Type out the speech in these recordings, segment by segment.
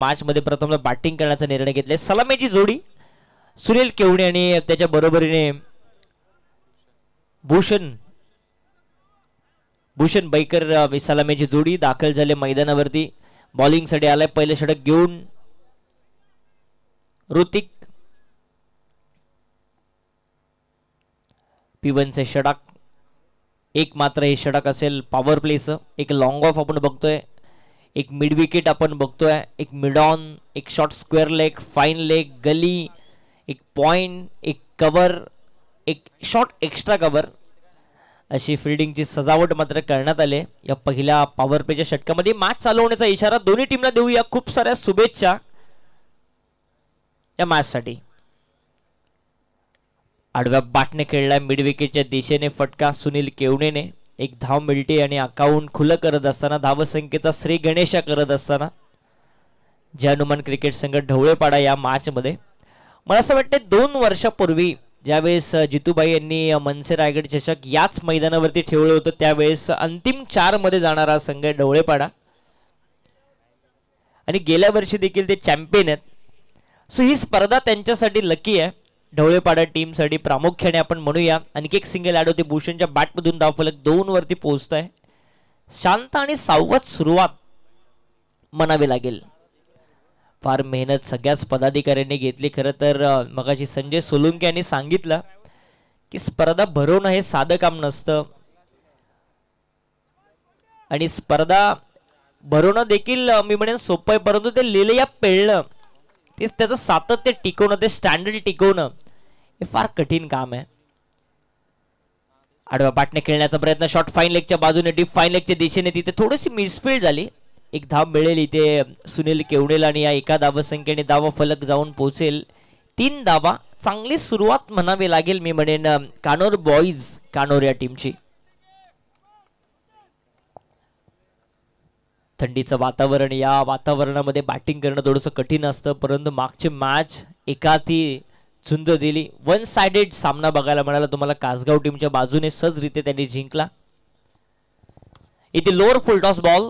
Match मध्ये प्रथम batting करण्याचा निर्णय घेतलाय। सलामीची जोडी सुनील केवणे आणि त्याच्या बरोबरीने भूषण बैकर सलामीची जोडी दाखल झाले मैदानावरती। बॉलिंग साठी आलाय पहिले षटक घेऊन ऋतिक। P1चे षटक एक मात्र हे षटक असेल पॉवर प्लेचं। एक लॉंग ऑफ आपण बघतोय, एक मिड विकेट आपण बघतोय, एक मिड ऑन, एक short square leg, fine leg, gully, एक पॉइंट, एक कव्हर, एक शॉर्ट एक्स्ट्रा कव्हर अशी फिल्डिंगची सजावट मात्र करण्यात आली या पहिल्या पॉवर प्लेच्या षटकामध्ये। मॅच चालू होण्याचा इशारा दोन्ही टीमला देऊया। खूप साऱ्या शुभेच्छा या मॅचसाठी। आडव्या बॅटने खेळलाय मिड विकेटच्या दिशेने फटका सुनील केवणेने। एक धाव मिळते आणि अकाउंट खुलं करत असताना धावसंख्येचा श्री गणेशा करत असताना जय हनुमान क्रिकेट संघ ढवळेपाडा या मॅच मध्ये। मला असं वाटतं 2 वर्षापूर्वी ज्यावेळेस जितूबाई यांनी मनसे रायगड चषक याच मैदानावरती ठेवलं होतं त्यावेळेस अंतिम 4 मध्ये जाणारा संघ ढवळेपाडा आणि गेल्या वर्षी देखील ते चॅम्पियन आहेत। सो ही स्पर्धा त्यांच्यासाठी लकी आहे ढवळेपाडा टीम साठी प्रामुख्याने आपण म्हणूया। आणखी एक सिंगल ॲड होते भूषणच्या बॅटमधून धावफलक 2 वरती पोहोचतंय। शांत आणि सावध सुरुवात म्हणावी लागेल। फार मेहनत सगळ्याच पदाधिकाऱ्यांनी घेतली। खरं तर मगाशी संजय सोलुंके यांनी सांगितलं की स्पर्धा भरवणं हे साधं काम नसतं आणि स्पर्धा भरवणं देखील मी म्हणेन सोपं आहे, परंतु ते लिलया पेळणं ते त्याचं सातत्य टिकवणं, ते स्टँडर्ड टिकवणं हे फार कठीण काम आहे। आडव्या बॅटने खेळण्याचा प्रयत्न, शॉर्ट फाईन लेगच्या बाजूने, डीप फाईन लेगच्या दिशेने, तिथे थोडीशी मिसफील्ड झाली। एक धाव मिळेल इथे सुनील केवणेला आणि या एका धावसंख्येने धाव फलक जाऊन पोहोचेल 3 धावा। चांगली सुरुवात म्हणावी लागेल मी म्हणेन कानोर बॉईज कानोर या टीमची। थंडीचं वातावरण, या वातावरणामध्ये बॅटिंग करणं थोडंसं कठीण असतं, परंतु मागची मॅच एकाती झुंज दिली। 1 साइडेड सामना बघायला मिळाला तुम्हाला। कासगाव टीमच्या बाजूने सहजरित्या त्यांनी जिंकला। इथे lower full toss ball,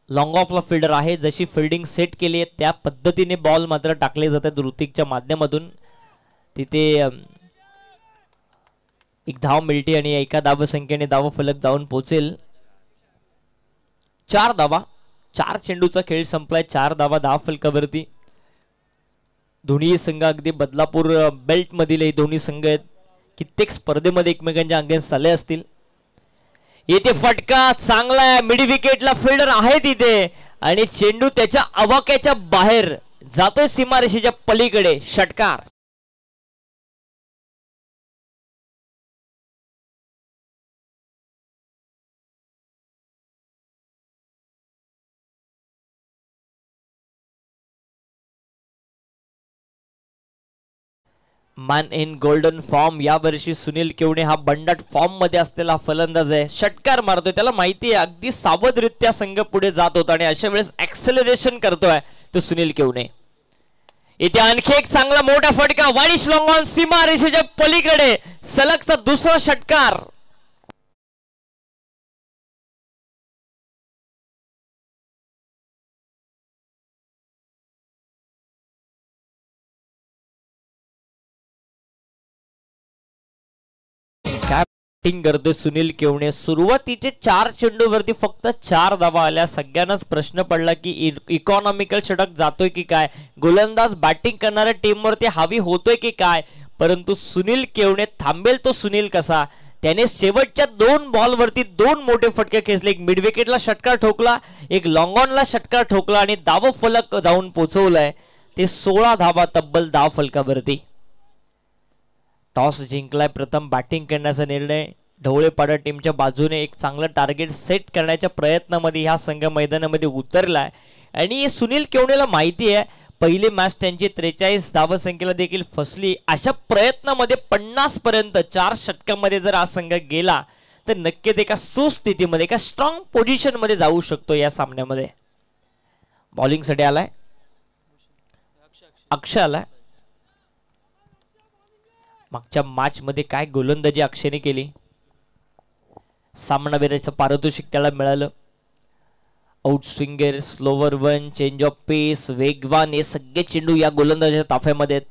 long ऑफला फिल्डर आहे। जशी फिल्डिंग सेट केली आहे त्या पद्धतीने बॉल मात्र टाकले जातात ऋतिकच्या माध्यमातून। तिथे एक धाव मिळते आणि एका धावसंख्येने धाव फलक जाऊन पोहोचेल 4 धावा। 4 चेंडूचा खेळ संपलाय, 4 धावा धाव फलकावरती। दोन्ही संघ अगदी बदलापूर बेल्ट मधील हे दोन्ही संघ आहेत, कित्येक स्पर्धेमध्ये एकमेकांच्या अगेन्स्ट आले असतील। इथे फटका चांगला आहे, मिड विकेटला फिल्डर आहे तिथे आणि चेंडू त्याच्या आवाक्याच्या बाहेर जातोय सीमारेषेच्या पलीकडे। षटकार मॅन इन गोल्डन फॉर्म यावर्षी सुनील केवणे हा बंडाट फॉर्म मध्ये असलेला फलंदाज आहे। षटकार मारतोय, त्याला माहिती आहे अगदी सावधरित्या संघ पुढे जात होता आणि अशा वेळेस ऍक्सेलरेशन करतोय तो सुनील केवणे। इथे आणखी एक चांगला मोठा फटका, वाईश लॉंग ऑन, सीमा रेषेच्या पलीकडे सलगचा दुसरा षटकार। बॅटिंग करतोय सुनील केवणे। सुरुवातीचे 4 चेंडूवरती फक्त 4 धावा आल्या। सगळ्यांनाच प्रश्न पडला की इकॉनॉमिकल षटक जातोय की काय, गोलंदाज बॅटिंग करणाऱ्या टीमवरती हावी होतोय की काय, परंतु सुनील केवणे थांबेल तो सुनील कसा। त्याने शेवटच्या 2 बॉलवरती 2 मोठे फटके खेचले। एक मिड विकेटला षटकार ठोकला, एक लॉंग ऑनला षटकार ठोकला आणि धाव फलक जाऊन पोहोचवलाय ते 16 धावा तब्बल धाव फलकावरती। टॉस जिंकलाय, प्रथम बॅटिंग करण्याचा निर्णय ढवळेपाडा टीमच्या बाजूने। एक चांगलं टार्गेट सेट करण्याच्या प्रयत्नामध्ये हा संघ मैदानामध्ये उतरलाय आणि सुनील केवणेला माहिती आहे पहिली मॅच त्यांची 43 धावसंख्येला देखील फसली। अशा प्रयत्नामध्ये 50 पर्यंत 4 षटकांमध्ये जर हा संघ गेला तर नक्कीच एका सुस्थितीमध्ये, एका स्ट्रॉंग पोझिशन मध्ये जाऊ शकतो या सामन्यामध्ये। बॉलिंग साठी आलाय अक्षय आलाय। मागच्या मॅच मध्ये काय गोलंदाजी अक्षयने केली, सामनावीराचं पारितोषिक त्याला मिळालं। Out swinger, slower one, change of pace, वेगवान, हे सगळे चेंडू या गोलंदाजाच्या ताफ्यामध्ये आहेत.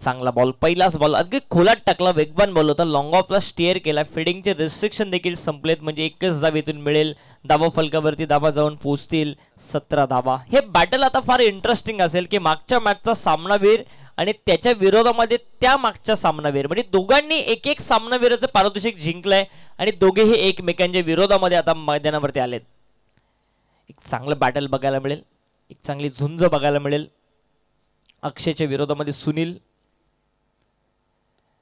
चांगला बॉल, पहिलाच बॉल अगदी खोलात टाकला, वेगवान बॉल होता, लॉंग ऑफला स्टेअर केला. फिडिंगचे रिस्ट्रिक्शन देखील संपलेत, म्हणजे एकच धाव इथून मिळेल. धावा फलकावरती धावा जाऊन पोहोचतील 17 धावा. हे बॅटल आता फार इंटरेस्टिंग असेल की मागच्या मॅचचा सामनावीर आणि त्याच्या विरोधामध्ये त्या मागच्या सामनावीर, म्हणजे दोघांनी एक एक सामनावीराचं पारितोषिक जिंकलंय आणि दोघेही एकमेकांच्या विरोधामध्ये आता मैदानावरती आलेत. एक चांगलं बॅटल बघायला मिळेल, एक चांगली झुंज बघायला मिळेल. अक्षयच्या विरोधामध्ये सुनील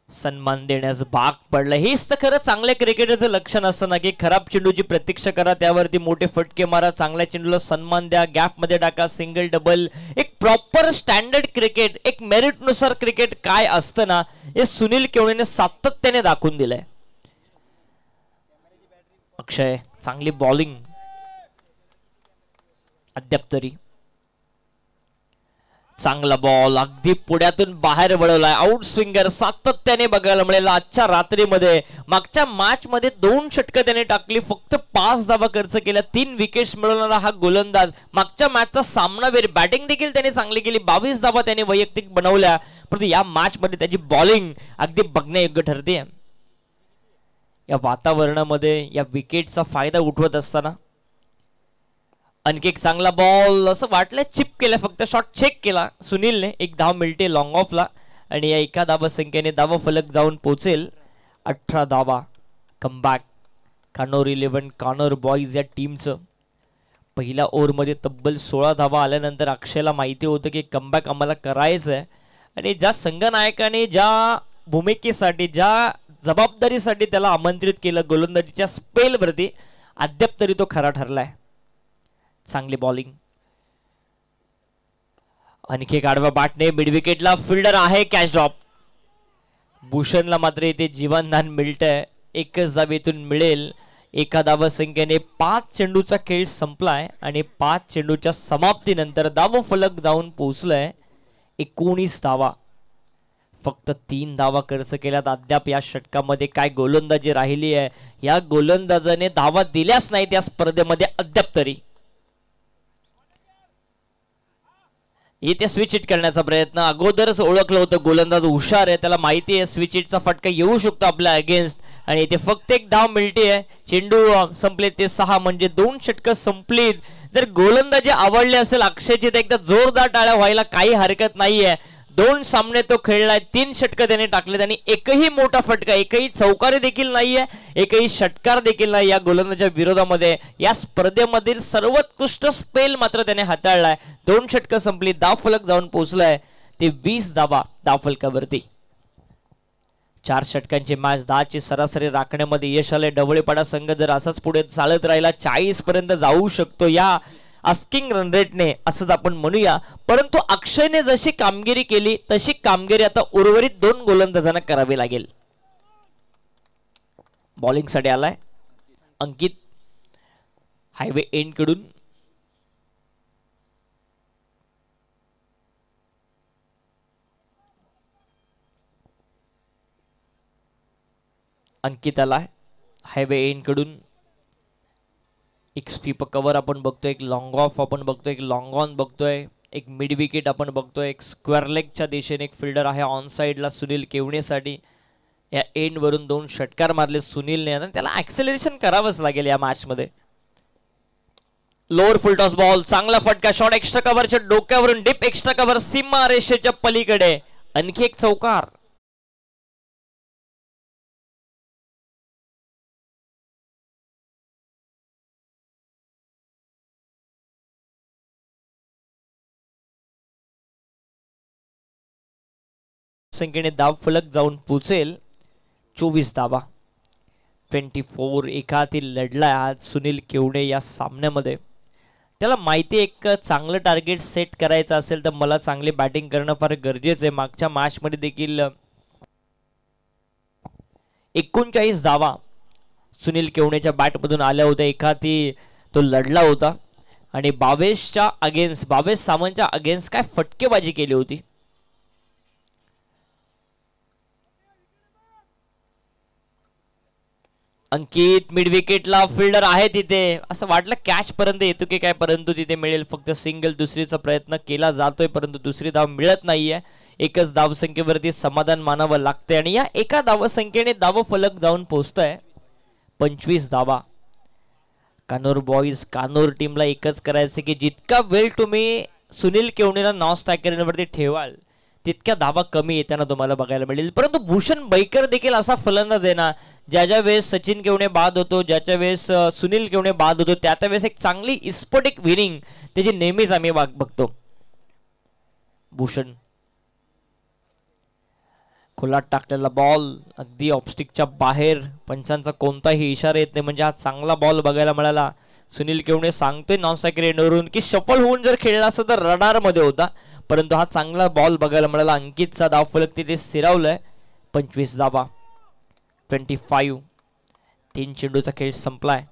सन्मान देण्यास भाग पडला. हेच तर खरं चांगल्या क्रिकेटरचं लक्षण असतं ना, की खराब चेंडूची प्रतीक्षा करा, त्यावरती मोठे फटके मारा, चांगल्या चेंडूला सन्मान द्या, गॅप मध्ये टाका, सिंगल डबल. एक प्रॉपर स्टँडर्ड क्रिकेट, एक मेरिट नुसार क्रिकेट काय असतं ना, हे सुनील केवणेने सातत्याने दाखवून दिलंय. अक्षय चांगली बॉलिंग अद्याप तरी, चांगला बॉल अगदी पुढ्यातून बाहेर वळवलाय. आउट स्विंगर सातत्याने बघायला मिळेल आजच्या रात्रीमध्ये. मागच्या मॅच मध्ये 2 षटकं त्याने टाकली, फक्त 5 धावा खर्च केल्या, 3 विकेट्स मिळवणारा हा गोलंदाज. मागच्या मॅचचा सामनावीर, बॅटिंग देखील त्याने चांगली केली, 22 धावा त्याने वैयक्तिक बनवल्या, परंतु या मॅच मध्ये त्याची बॉलिंग अगदी बघण्यायोग्य ठरते. या वातावरणामध्ये या विकेटचा फायदा उठवत असताना आणखी एक चांगला बॉल, असं वाटलं चिप केलं, फक्त शॉट चेक केला सुनीलने. एक धाव मिळते लॉंग ऑफला आणि या एका धावा संख्येने धावा फलक जाऊन पोहोचेल 18 धावा. कमबॅक कानोर 11 कानोर बॉईज या टीमचं. पहिल्या ओव्हरमध्ये तब्बल 16 धावा आल्यानंतर अक्षयला माहिती होतं की कमबॅक आम्हाला करायचं आहे आणि ज्या संघनायकाने ज्या भूमिकेसाठी, ज्या जबाबदारीसाठी त्याला आमंत्रित केलं गोलंदाजीच्या स्पेलवरती, अद्याप तरी तो खरा ठरलाय. चांगली बॉलिंग, आणखी एक आडवा बाटणे, मिड विकेटला फिल्डर आहे, कॅच ड्रॉप. भूषणला मात्र इथे जीवनदान मिळतंय, एकच धाव इथून मिळेल. एका धावा संख्येने 5 चेंडूचा खेळ संपलाय आणि 5 चेंडूच्या समाप्तीनंतर धाव फलक जाऊन पोहोचलाय 19 धावा. फक्त 3 धावा खर्च केल्यात. अद्याप या षटकामध्ये काय गोलंदाजी राहिली आहे, या गोलंदाजाने धावा दिल्याच नाहीत या स्पर्धेमध्ये अद्याप तरी. इथे स्विच हिट करण्याचा प्रयत्न, अगोदरच ओळखलं होतं गोलंदाज हुशार आहे, त्याला माहिती आहे स्विच हिटचा फटका येऊ शकतो आपल्या अगेन्स्ट आणि इथे फक्त एक धाव मिळते. चेंडू संपले ते 6, म्हणजे 2 षटकं संपलीत. जर गोलंदाजी आवडले असेल अक्षयची तर एकदा जोरदार टाळ्या व्हायला काही हरकत नाहीये. 2 सामने तो खेळलाय, 3 षटकं त्याने टाकलेत आणि एकही मोठा फटका, एकही चौकारी देखील नाहीये, एकही षटकार देखील नाही या गोलंदाजाच्या विरोधामध्ये. या स्पर्धेमधील सर्वोत्कृष्ट स्पेल मात्र त्याने हाताळलाय. 2 षटकं संपली, धाव फलक जाऊन पोहोचलाय ते 20 धावा धाव फलकावरती. 4 षटकांची मॅच, 10ची सरासरी राखण्यामध्ये यश आले. डवळेपाडा संघ जर असाच पुढे चालत राहिला 40 पर्यंत जाऊ शकतो या आस्किंग रन रेटने, असंच आपण म्हणूया. परंतु अक्षयने जशी कामगिरी केली तशी कामगिरी आता उर्वरित 2 गोलंदाजांना करावी लागेल. बॉलिंग साठी आलाय अंकित हायवे एंड कडून. अंकित आलाय हायवे एंड कडून. एक स्वीप कव्हर आपण बघतोय, एक लॉंग ऑफ आपण बघतोय, एक लॉंग ऑन बघतोय, एक मिड विकेट आपण बघतोय, एक स्क्वेअर लेगच्या दिशेने एक फिल्डर आहे ऑन साइडला सुनील केवणेसाठी. या एंड वरून 2 षटकार मारले सुनीलने आणि त्याला ऍक्सेलरेशन करावंच लागेल या मॅच मध्ये. लोअर फुल टॉस बॉल, चांगला फटका, शॉट एक्स्ट्रा कव्हरच्या डोक्यावरून, डीप एक्स्ट्रा कव्हर सीमा रेषेच्या पलीकडे. आणखी एक चौकार. संख्येने धाव फलक जाऊन पोहोचेल 24 धावा. 24 एकातील लढलाय आज सुनील केवणे या सामन्यामध्ये. त्याला माहिती एक चांगलं टार्गेट सेट करायचं असेल तर मला चांगली बॅटिंग करणं फार गरजेचं आहे. मागच्या मॅच मध्ये देखील 39 धावा सुनील केवणेच्या बॅटमधून आल्या होत्या, एकाती तो लढला होता आणि 22च्या अगेन्स्ट 22 सामन्यांच्या अगेन्स्ट काय फटकेबाजी केली होती. अंकित मिड विकेटला फिल्डर आहे तिथे, असं वाटलं कॅच पर्यंत येतो की काय, परंतु तिथे मिळेल फक्त सिंगल. दुसरीचा प्रयत्न केला जातोय परंतु दुसरी धाव मिळत नाहीये. एकच धावसंख्येवरती समाधान मानावं लागतंय आणि या एका धावसंख्येने धाव फलक जाऊन पोहोचतोय 25 धावा. कानोर बॉईज कानोर टीमला एकच करायचं की जितका वेळ तुम्ही सुनील केवणेला नॉन स्ट्रायकरवरती ठेवाल तितक्या धावा कमी येताना तुम्हाला बघायला मिळेल. परंतु भूषण बैकर देखील असा फलंदाज आहे ना, ज्या वेळेस सचिन केवणे बाद होतो, ज्याच्या वेळेस सुनील केवणे बाद होतो, त्या वेळेस एक चांगली स्फोटिक विनिंग त्याची नेहमीच आम्ही बघतो. भूषण खुला टाकलेला बॉल अगदी ऑफस्टिकच्या बाहेर, पंचांचा कोणताही इशारा येत नाही, म्हणजे हा चांगला बॉल बघायला मिळाला. सुनील केवणे सांगतोय नॉन स्ट्रायकर एंडवरून की सफल होऊन जर खेळला असता तर रडार मध्ये होता, परंतु हा चांगला बॉल बघायला मिळाला. अंकितचा धावफलक तिथे स्थिरावलाय 25 धावा 25. 3 चेंडूचा खेळ संपलाय.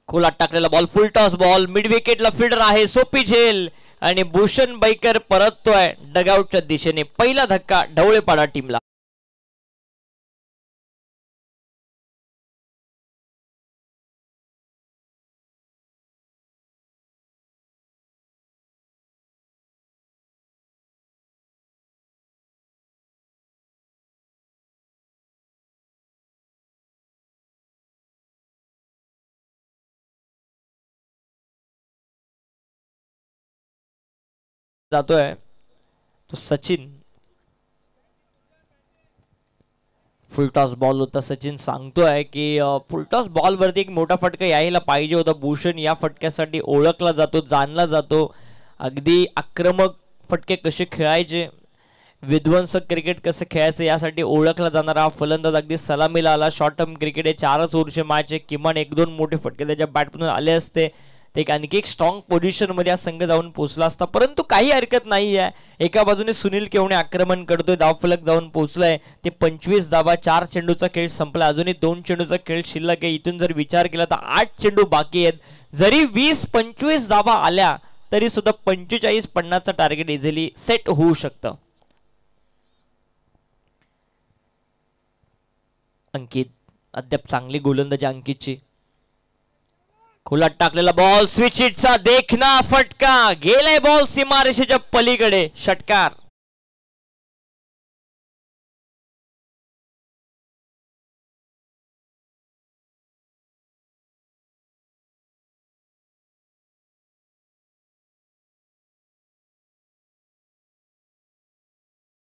खोलात टाकलेला ball full toss ball, mid विकेटला फिल्डर आहे, सोपी झेल आणि भूषण बैकर परततोय डगआउटच्या दिशेने. पहिला धक्का ढवळेपाडा टीमला. जातोय तो सचिन. फुलटॉस बॉल होता. सचिन सांगतोय की फुलटॉस बॉल वरती एक मोठा फटका यायला पाहिजे होता. भूषण या फटक्यासाठी ओळखला जातो, जाणला जातो. अगदी आक्रमक फटके कसे खेळायचे, विध्वंसक क्रिकेट कसं खेळायचं यासाठी ओळखला जाणारा हा फलंदाज अगदी सलामीला आला. शॉर्ट टर्म क्रिकेट आहे, 4च ओव्हरचे मॅच आहे, किमान 1-2 मोठे फटके त्याच्या बॅटमधून आले असते ते एक आणखी एक स्ट्रॉंग पोझिशन मध्ये हा संघ जाऊन पोहोचला असता. परंतु काही हरकत नाही आहे. एका बाजूने सुनील केवणे आक्रमण करतोय, धावफलक जाऊन पोहोचलाय ते 25 धावा. 4 चेंडूचा खेळ संपला, अजूनही 2 चेंडूचा खेळ शिल्लक आहे. इथून जर विचार केला तर 8 चेंडू बाकी आहेत. जरी 20-25 धावा आल्या तरी सुद्धा 45-50चं टार्गेट इझिली सेट होऊ शकतं. अंकित अद्याप चांगली गोलंदाजी अंकितची. खुलात टाकलेला बॉल, स्विच हिटचा देखना फटका, गेलाय बॉल सीमारेषेच्या पलीकडे, षटकार.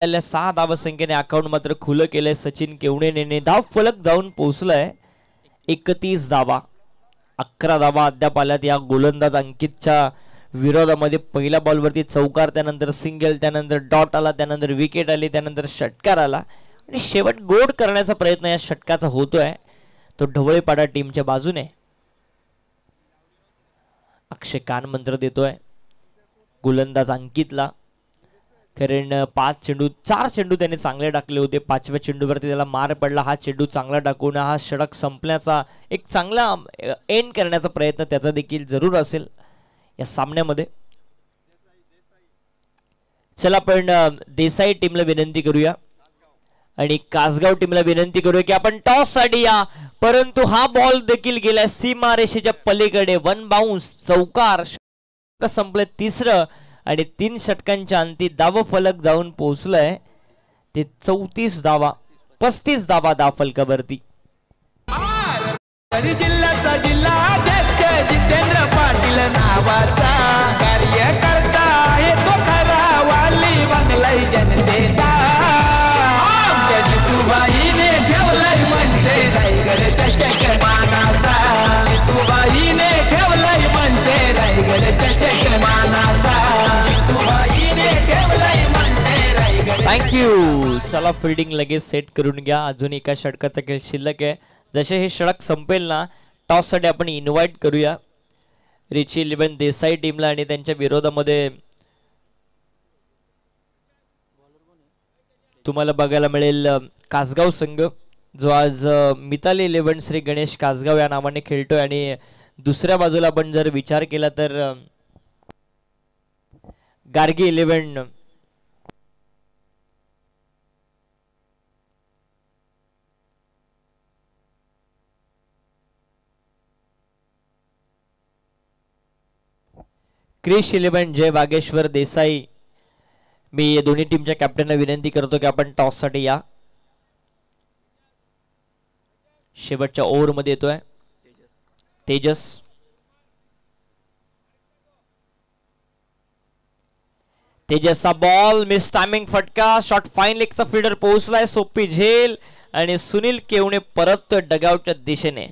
त्याला 6 धावसंख्येने अकाउंट मात्र खुलं केलंय सचिन केवणेने. धाव फलक जाऊन पोहोचलाय 31 धावा. 11 धावा अद्याप आल्यात या गोलंदाज अंकितच्या विरोधामध्ये. पहिल्या बॉलवरती चौकार, त्यानंतर सिंगल, त्यानंतर डॉट आला, त्यानंतर विकेट आली, त्यानंतर षटकार आला आणि शेवट गोड करण्याचा प्रयत्न या षटकाचा होतोय तो ढवळेपाडा टीमच्या बाजूने. अक्षय कानमंत्र देतोय गोलंदाज अंकितला, कारण 4 चेंडू त्याने चांगले टाकले होते. 5व्या चेंडूवरती त्याला मार पडला. हा चेंडू चांगला टाकून हा षटक संपण्याचा एक चांगला एंड करण्याचा प्रयत्न त्याचा देखील जरूर असेल या सामन्यामध्ये. चला आपण देसाई टीमला विनंती करूया आणि कासगाव टीमला विनंती करूया की आपण टॉस साठी या, परंतु हा बॉल देखील गेला सीमारेषेच्या पलीकडे. 1 बाउन्स, चौकार. संपलं 3रं आणि 3 षटकांच्या अंती धाव फलक जाऊन पोहोचलंय ते 34 धावा 35 धावा धावफलकावरती. जिल्ह्याचा जिल्हाध्यक्ष जितेंद्र पाटील नावाचा कार्यकर्ता आहे तो खरा, वाली बंगलाई जनतेचा. आमच्या जितूबाईने ठेवलाय म्हणजे रायगड चषक मानाचा. जितूबाईने ठेवलाय म्हणजे रायगड चषक मानाचा. जितूबाईने ठेवलाय म्हणजे रायगड. थँक्यू. चला फिल्डिंग लगेच सेट करून घ्या. अजून एका षटकाचा खेळ शिल्लक आहे. जसे हे षटक संपेल ना, टॉस साठी आपण इन्व्हाइट करूया रिची 11 देसाई टीमला आणि त्यांच्या विरोधामध्ये तुम्हाला बघायला मिळेल कासगाव संघ, जो आज मिताली 11 श्री गणेश कासगाव या नावाने खेळतोय. आणि दुसऱ्या बाजूला आपण जर विचार केला तर गार्गी 11 क्रिश 11 जय बागेश्वर देसाई, मी दोन्ही टीमच्या कॅप्टनला विनंती करतो की आपण टॉस साठी या. शेवटच्या ओव्हर मध्ये येतोय तेजस. तेजसचा बॉल मिस टायमिंग फटका, शॉट फाईन लेगचा फील्डर पोहोचलाय, सोपी झेल आणि सुनील केवणे परततोय डगआउटच्या दिशेने.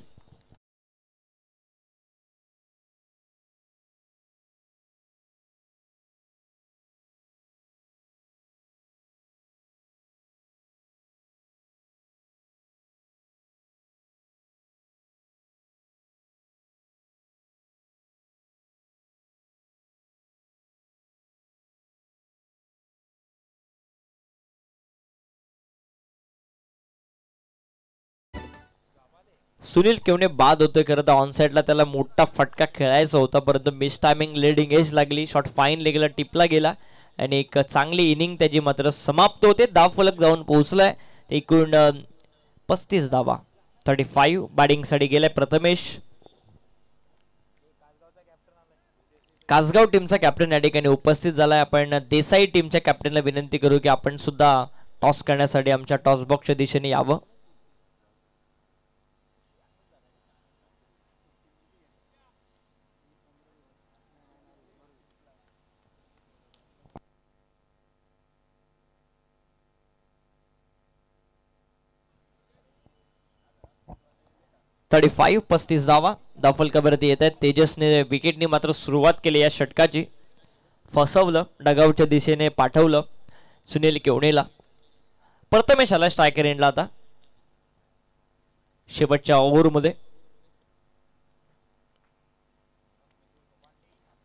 सुनील केवणे बाद होतोय. खरं तर ऑन साइडला त्याला मोठा फटका खेळायचा होता, परंतु मिस टायमिंग लीडिंग एज लागली, शॉट फाईन लेगला टिपला गेला आणि एक चांगली इनिंग त्याची मात्र समाप्त होते. धाव फलक जाऊन पोहोचलाय. एकूण 35 धावा. 35 बॅटिंगसाठी गेलाय प्रथमेश. कासगाव टीमचा कॅप्टन या ठिकाणी उपस्थित झालाय. आपण देसाई टीमच्या कॅप्टनला विनंती करू की आपण सुद्धा टॉस करण्यासाठी आमच्या टॉस बॉक्सच्या दिशेने यावं. थर्टी 35 धावा धावफलकावरती येत आहेत. तेजसने विकेटनी मात्र सुरुवात केली या षटकाची, फसवलं, डगआउटच्या दिशेने पाठवलं सुनील केवणेला. प्रथमेश आला स्ट्रायकर एंडला. आता शेवटच्या ओव्हरमध्ये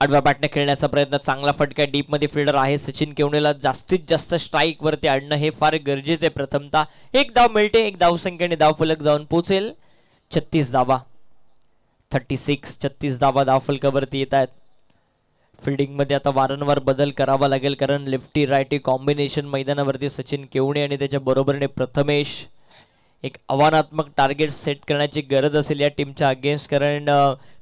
आडव्या बॅटने खेळण्याचा प्रयत्न, चांगला फटका, डीप मध्ये फील्डर आहे सचिन केवणेला. जास्तीत जास्त स्ट्राईक वरती आणणं हे फार गरजेचे आहे. प्रथमतः एक धाव मिळते, एक धावसंख्येने धावफलक जाऊन पोहोचेल. 36 धावा. 36 36 धावा धावफलकावरती येत आहेत. फिल्डिंग मध्ये आता वारंवार बदल करावा लागेल, कारण लेफ्टी रायटी कॉम्बिनेशन मैदानावरती सचिन केवणे आणि त्याच्या बरोबरीने प्रथमेश. एक आव्हानात्मक टार्गेट सेट करण्याची गरज असेल या टीमच्या अगेन्स्ट, कारण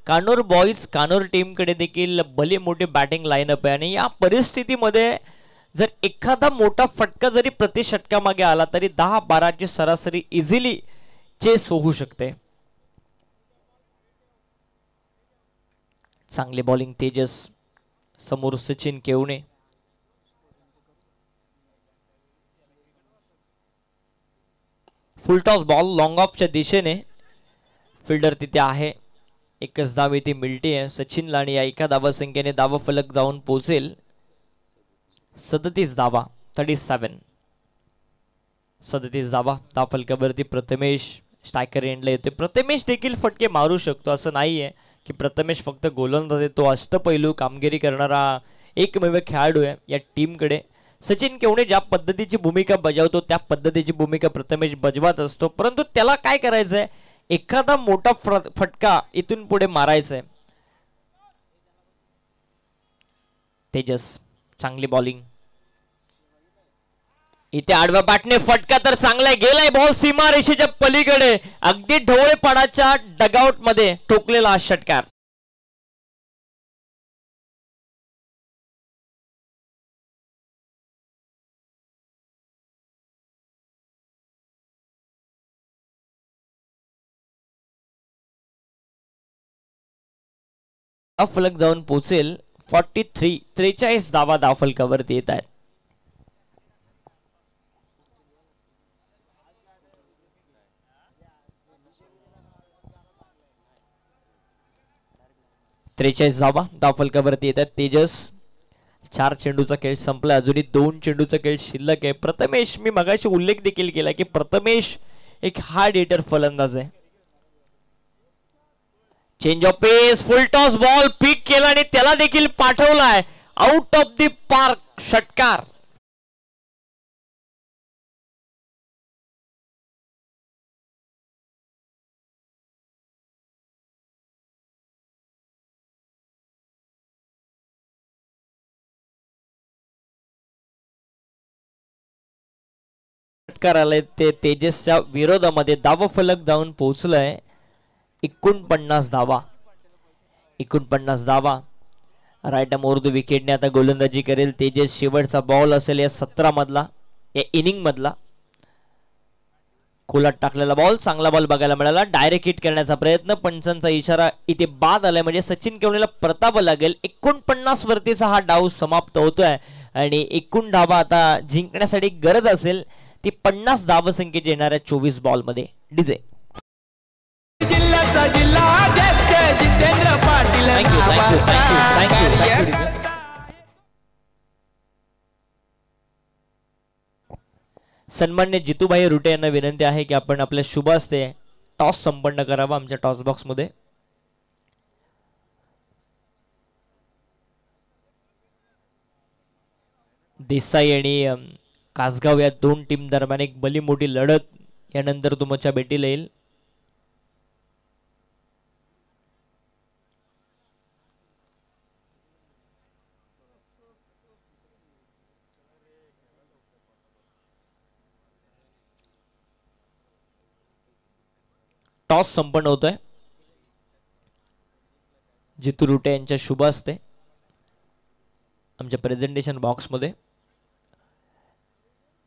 कानोर बॉईज कानोर टीमकडे देखील भली मोठी बॅटिंग लाईनअप आहे आणि या परिस्थितीमध्ये जर एखादा मोठा फटका जरी प्रति षटकामागे आला तरी 10-12 ची सरासरी इझिली चेस होऊ शकते. चांगली बॉलिंग तेजस, समोर सचिन केवणे. फुलटॉस बॉल लॉंग ऑफच्या दिशेने, फिल्डर तिथे आहे. एकच धाव इथे मिळते आहे सचिनला आणि या एका धावा संख्येने धावा फलक जाऊन पोहोचेल 37 धावा. 37 धावा धावफलकावरती प्रथमेश स्ट्रायकर एंडला येते. प्रथमेश देखील फटके मारू शकतो, असं नाहीये की प्रथमेश फक्त गोलंदाज आहे. तो अष्टपैलू कामगिरी करणारा एकमेव खेळाडू आहे या टीमकडे. सचिन केवणे ज्या पद्धतीची भूमिका बजावतो त्या पद्धतीची भूमिका प्रथमेश बजावत असतो, परंतु त्याला काय करायचंय, एखादा मोठा फटका इथून पुढे मारायचा आहे. तेजस, चांगली बॉलिंग. इथे आडव्या बॅटने फटका तर चांगला गेलाय, बॉल सीमा रेषेच्या पलीकडे, अगदी ढवळेपणाच्या डगआउट मध्ये ठोकलेला हा षटकार. फलक जाऊन पोहोचेल 43 धावा धावफलकावरती येत आहेत. धावा धावफलकावरती येतात. तेजस, 4 चेंडूचा खेळ संपला, अजूनही 2 चेंडूचा खेळ शिल्लक आहे. प्रथमेश, मी मगाशी उल्लेख देखील केला की प्रथमेश एक हार्ड हिटर फलंदाज आहे. Change of pace, full toss ball pick केला आणि त्याला देखील पाठवलाय आउट ऑफ द पार्क षटकार. षटकार आलाय ते तेजसच्या विरोधामध्ये. धावफलक जाऊन पोहोचलंय 49 धावा. 49 धावा. राईट मोर विकेटने आता गोलंदाजी करेल तेजस. शेवटचा बॉल असेल या 17 मधला, या इनिंग मधला. खोलात टाकलेला बॉल, चांगला बॉल बघायला मिळाला. डायरेक्ट हिट करण्याचा प्रयत्न, पंचांचा इशारा इथे बाद आलाय, म्हणजे सचिन केवणेला प्रताप लागेल. 49 वरतीचा हा डाव समाप्त होतोय आणि एकूण धावा आता जिंकण्यासाठी गरज असेल ती 50 धावसंख्येची येणाऱ्या 24 बॉल मध्ये. डीजे जिल्ह्याचा जिल्हाध्यक्ष जितेंद्र पाटील नावाचा सन्मान्य जितूभाई रुटे यांना विनंती आहे की आपण आपल्या शुभ हस्ते टॉस संपन्न करावा आमच्या टॉस बॉक्स मध्ये. देसाई आणि कासगाव या दोन टीम दरम्यान एक भली मोठी लढत यानंतर तुमच्या भेटीला येईल. टॉस संपन्न होतोय जितू रुटे यांच्या शुभ हस्ते आमच्या प्रेझेंटेशन बॉक्स मध्ये.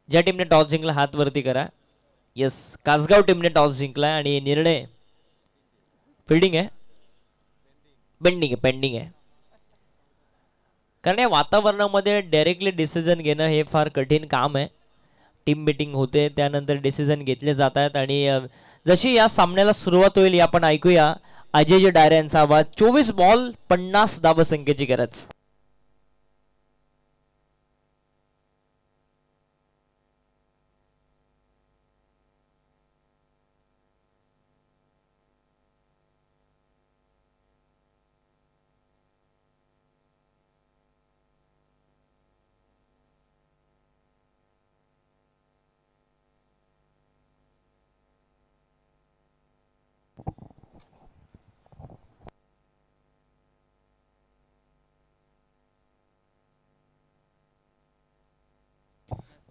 ज्या टीमने टॉस जिंकला हात वरती करा. यस, कासगाव टीमने टॉस जिंकला आणि निर्णय फिल्डिंग आहे, पेंडिंग आहे. कारण या वातावरणामध्ये डायरेक्टली डिसिजन घेणं हे फार कठीण काम आहे. टीम मीटिंग होते, त्यानंतर डिसिजन घेतले जात आहेत आणि जशी या सामन्याला सुरुवात होईल आपण ऐकूया अजय डायरे यांचा आवाज. 24 बॉल 50 धावसंख्येची गरज.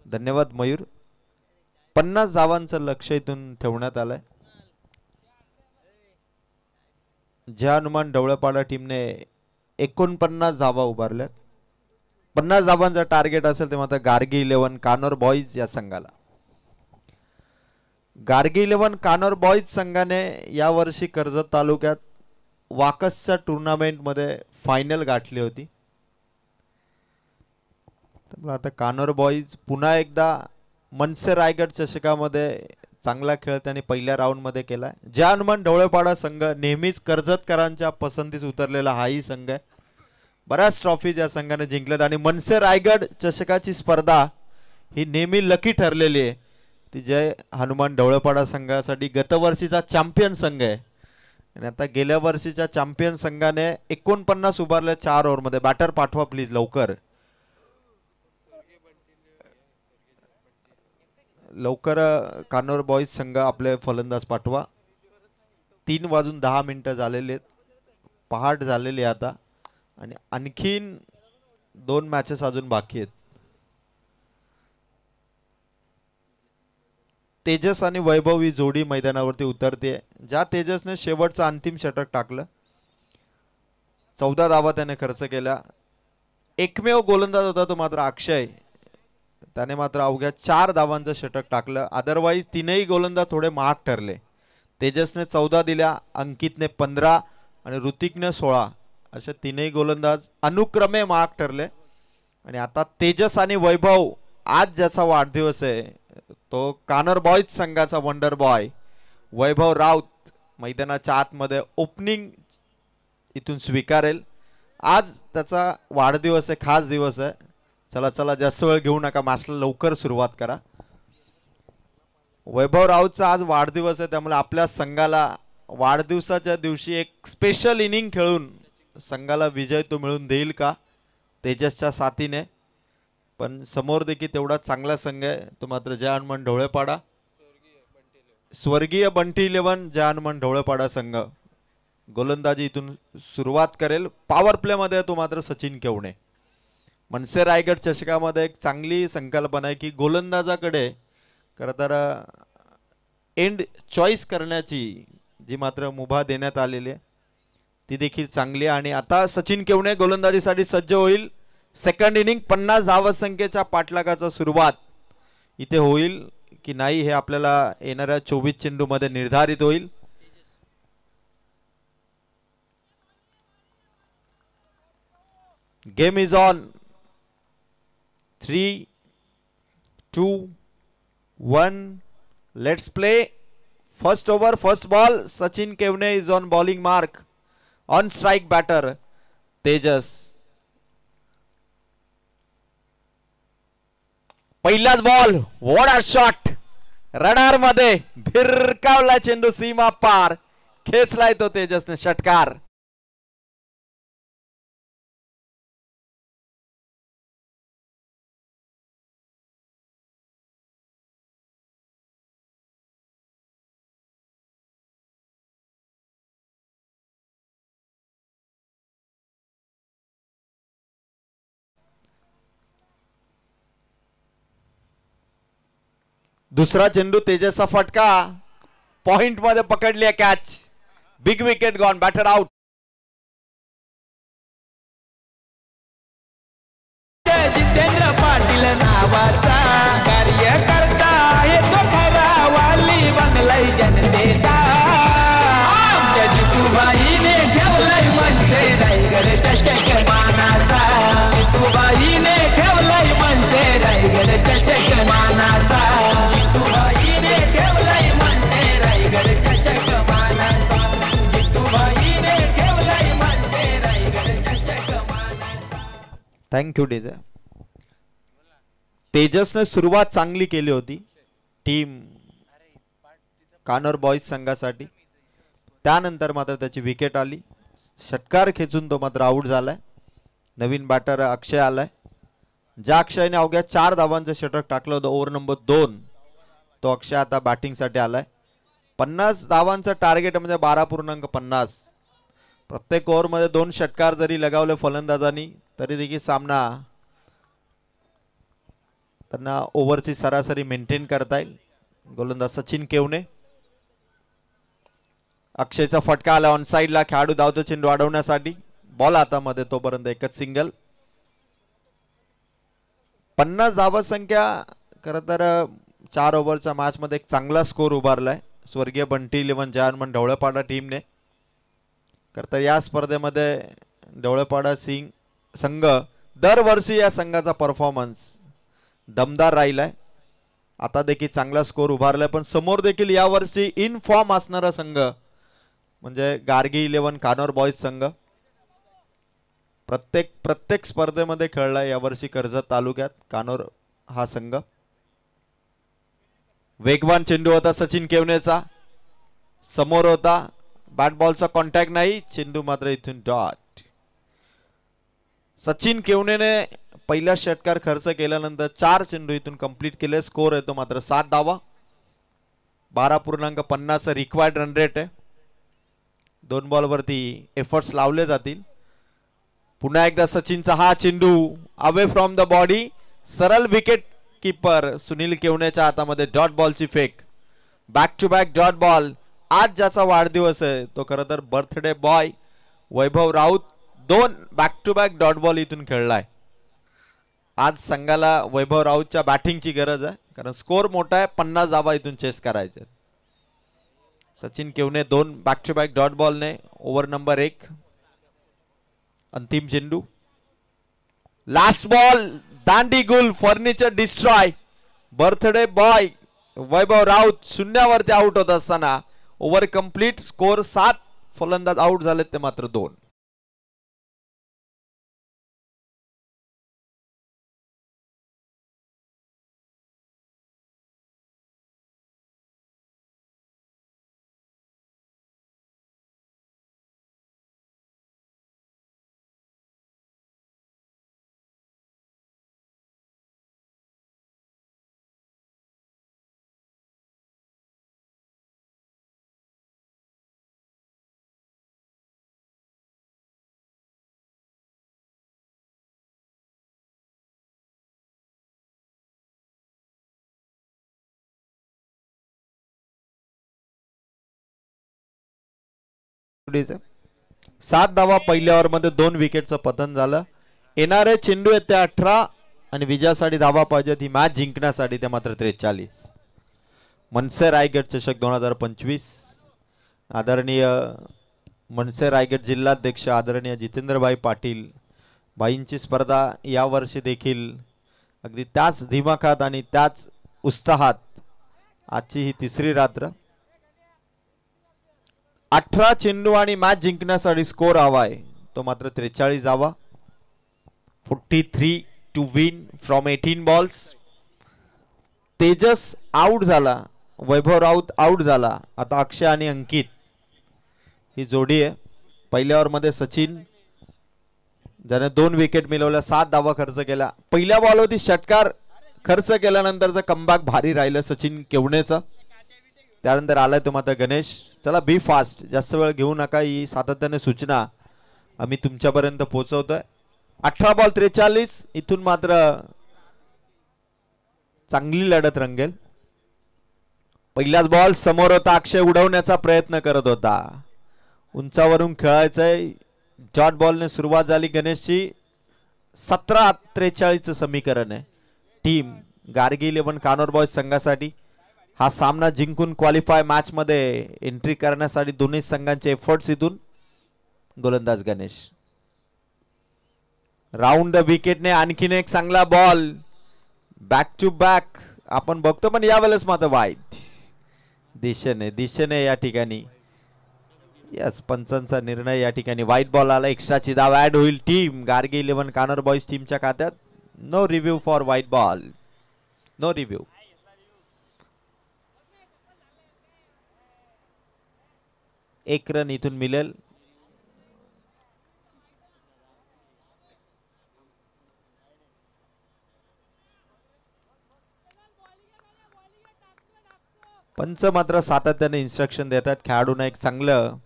धन्यवाद मयूर. 50 धावांचं लक्ष इथून ठेवण्यात आलंय. ज्या हनुमान ढवळपाडा टीमने 49 धावा उभारल्या. 50 धावांचा टार्गेट असेल तेव्हा आता गार्गी 11 कानोर बॉईज या संघाला. गार्गी 11 कानोर बॉईज संघाने यावर्षी कर्जत तालुक्यात वाकसच्या टुर्नामेंट मध्ये फायनल गाठली होती. त्यामुळे आता कानोर बॉईज पुन्हा एकदा मनसे रायगड चषकामध्ये चांगला खेळ त्यांनी पहिल्या राऊंड मध्ये केलाय. ज्या हनुमान ढवळेपाडा संघ नेहमीच कर्जतकरांच्या पसंतीस उतरलेला हाही संघ आहे. बऱ्याच ट्रॉफी या संघाने जिंकल्यात आणि मनसे रायगड चषकाची स्पर्धा ही नेहमी लकी ठरलेली आहे. ती जय हनुमान ढवळेपाडा संघासाठी गतवर्षीचा चॅम्पियन संघ आहे आणि आता गेल्या वर्षीच्या चॅम्पियन संघाने 49 उभारले 4 ओव्हरमध्ये. बॅटर पाठवा प्लीज लवकर लवकर. कानोर बॉईज संघ आपले फलंदाज पाठवा. 3 वाजून 10 मिनिटं झालेले आहेत, पहाट झालेली आहे आता आणि आणखीन 2 मॅचेस अजून बाकी आहेत. तेजस आणि वैभव ही जोडी मैदानावरती उतरते. ज्या तेजसने शेवटचं अंतिम षटक टाकलं, 14 धावा त्याने खर्च केला. एकमेव गोलंदाज होता तो मात्र अक्षय, त्याने मात्र अवघ्या 4 धावांचं षटक टाकलं. अदरवाईज तीनही गोलंदाज थोडे महाग ठरले. तेजसने 14 दिल्या, अंकितने 15 आणि ऋतिकने 16 असे तीनही गोलंदाज अनुक्रमे महाग ठरले. आणि आता तेजस आणि वैभव आज ज्याचा वाढदिवस आहे तो कानोर बॉईज संघाचा वंडर बॉय वैभव राऊत मैदानाच्या आतमध्ये ओपनिंग इथून स्वीकारेल. आज त्याचा वाढदिवस आहे, खास दिवस आहे. चला चला जास्त वेळ घेऊ नका, मॅचला लवकर सुरुवात करा. वैभव राऊतचा आज वाढदिवस आहे, त्यामुळे आपल्या संघाला वाढदिवसाच्या दिवशी एक स्पेशल इनिंग खेळून संघाला विजय तो मिळून देईल का तेजसच्या साथीने. पण समोर देखील तेवढा चांगला संघ आहे तो मात्र जय हनुमान ढवळेपाडा, स्वर्गीय बंटी 11 जय हनुमान ढवळेपाडा संघ गोलंदाजी इथून सुरुवात करेल. पॉवर प्ले मध्ये तो मात्र सचिन केवणे. मनसे रायगड चषकामध्ये एक चांगली संकल्पना आहे की गोलंदाजाकडे खरं तर एंड चॉईस करण्याची जी मात्र मुभा देण्यात आलेली आहे ती देखील चांगली. आणि आता सचिन केवणे गोलंदाजीसाठी सज्ज होईल. सेकंड इनिंग 50 धावसंख्येच्या पाठलागाचा सुरुवात इथे होईल की नाही हे आपल्याला येणाऱ्या 24 चेंडूमध्ये निर्धारित होईल. Game is on. 3, 2, 1 let's play. First over first ball. Sachin Kevane is on bowling mark. On strike batter Tejas. पहिलाच ball. What a shot. Radar मध्ये भिरकावला चेंडू सीमा पार. खेचलाय तो तेजसने षटकार. दुसरा चेंडू तेजसचा फटका. पॉइंट मध्ये पकडली आहे catch. Big wicket gone. Batter out. Jitendra Patil नावाचा कार्यकर्ता आहे तो खरा. वाली बनलाय जनतेचा. आमच्या जितूबाईने ठेवलाय मनसे रायगड चषक मानाचा. जितूबाईने ठेवलाय मनसे रायगड चषक मानाचा. जितूबाईने ठेवलाय मनसे रायगड चषक मानाचा. जितूबाईने ठेवलाय मनसे रायगड चषक मानाचा. थँक्यू डेजा. तेजसने सुरुवात चांगली केली होती टीम कानोर बॉईज संघासाठी. त्यानंतर मात्र त्याची विकेट आली. षटकार खेचून तो मात्र आउट झालाय. नवीन बॅटर अक्षय आलाय. ज्या अक्षयने अवघ्या 4 धावांचं षटक टाकलं होतं ओव्हर नंबर 2 तो अक्षय आता बॅटिंगसाठी आलाय. 50 धावांचं टार्गेट म्हणजे 12.50. प्रत्येक ओव्हरमध्ये 2 षटकार जरी लगावले फलंदाजांनी तरी देखील सामना त्यांना ओव्हरची सरासरी मेंटेन करता येईल. गोलंदाज सचिन केवणे. अक्षयचा फटका आला ऑन साइडला. खेळाडू धावतो चेंडू अडवण्यासाठी. बॉल हातामध्ये तोपर्यंत एकच सिंगल. 50 धावसंख्या खरं तर 4 ओव्हरच्या मॅच मध्ये एक चांगला स्कोर उभारलाय स्वर्गीय बंटी 11 जहानमन ढवळेपाडा टीमने. खरं तर या स्पर्धेमध्ये ढवळेपाडा संघ दरवर्षी या संघाचा परफॉर्मन्स दमदार राहिलाय. आता देखील चांगला स्कोर उभारलाय. पण समोर देखील यावर्षी इन फॉर्म असणारा संघ म्हणजे गार्गी 11 कानोर बॉईज संघ. प्रत्येक स्पर्धेमध्ये खेळलाय यावर्षी कर्जत तालुक्यात कानोर हा संघ. वेगवान चेंडू होता सचिन केवनेचा. समोर होता. बॅट बॉलचा कॉन्टॅक्ट नाही. चेंडू मात्र इथून डॉट. सचिन केवनेने पहिला षटकार खर्च केल्यानंतर 4 चेंडू इथून कंप्लीट केले. स्कोर येतो मात्र 7 धावा. 12.50 रिक्वायर्ड रन रेट आहे. 2 बॉलवरती एफर्ट्स लावले जातील. पुन्हा एकदा सचिनचा हा चेंडू अवे फ्रॉम द बॉडी. सरळ विकेट कीपर सुनील केवनेच्या हातामध्ये डॉट बॉलची फेक. Back to back dot ball. आज ज्याचा वाढदिवस आहे तो खरं तर birthday boy Vaibhav Raut 2 back to back dot ball इथून खेळलाय. आज संघाला वैभव राऊतच्या बॅटिंगची गरज आहे कारण स्कोर मोठा आहे. 50 धावा इथून चेस करायचे. Sachin Kevane 2 back to back dot बॉलने ओव्हर नंबर 1. अंतिम चेंडू. Last ball. दांडी गुल furniture destroy. Birthday boy Vaibhav Raut शून्यावरती आउट होत असताना ओव्हर कंप्लीट. स्कोर 7. फलंदाज आउट झालेत ते मात्र 2. 7 धावा पहिल्या ओव्हरमध्ये 2 विकेटचं पतन झालं. येणारे चेंडू आहेत ते 18 आणि विजयासाठी धावा पाहिजेत ही मॅच जिंकण्यासाठी ते मात्र 43. मनसे रायगड चषक 2025 आदरणीय मनसे रायगड जिल्हाध्यक्ष आदरणीय जितेंद्रभाई पाटील भाईंची स्पर्धा यावर्षी देखील अगदी त्याच दिमाखात आणि त्याच उत्साहात आजची ही तिसरी रात्र. 18 चेंडू आणि मॅच जिंकण्यासाठी स्कोर हवाय तो मात्र 43 धावा. 43 to win from 18 balls. Tejas out झाला, वैभव राऊत आउट झाला. आता अक्षय आणि अंकित ही जोडी आहे. पहिल्या ओव्हरमध्ये सचिन ज्याने 2 विकेट मिळवल्या 7 धावा खर्च केला. पहिल्या बॉलवरती षटकार खर्च केल्यानंतरचं कमबॅक भारी राहिलं सचिन केवणेचं. त्यानंतर आलाय तो मात्र गणेश. चला बी फास्ट, जास्त वेळ घेऊ नका, ही सातत्याने सूचना आम्ही तुमच्यापर्यंत पोहोचवतोय. 18 बॉल 43. इथून मात्र चांगली लढत रंगेल. पहिलाच बॉल समोर होता, अक्षय उडवण्याचा प्रयत्न करत होता. उंचावरून खेळायचंय. डॉट बॉलने सुरुवात झाली गणेशची. 17-43 समीकरण आहे. टीम गार्गी 11 कानोर बॉयज संघासाठी हा सामना जिंकून क्वालिफाय मॅच मध्ये एंट्री करण्यासाठी दोन्ही संघांचे एफर्ट्स. इथून गोलंदाज गणेश राऊंड द विकेटने आणखीन एक चांगला बॉल. बॅक टू बॅक आपण बघतो, पण यावेळेस मात्र वाईट दिशेने या ठिकाणी यस पंचांचा निर्णय. या ठिकाणी वाईट बॉल आला. एक्स्ट्राची धाव ऍड होईल टीम गार्गी 11 कानोर बॉयज टीमच्या खात्यात. No review for white ball. No review. एक रन इथून मिळेल. पंच मात्र सातत्याने इन्स्ट्रक्शन देतात खेळाडूंना एक चांगलं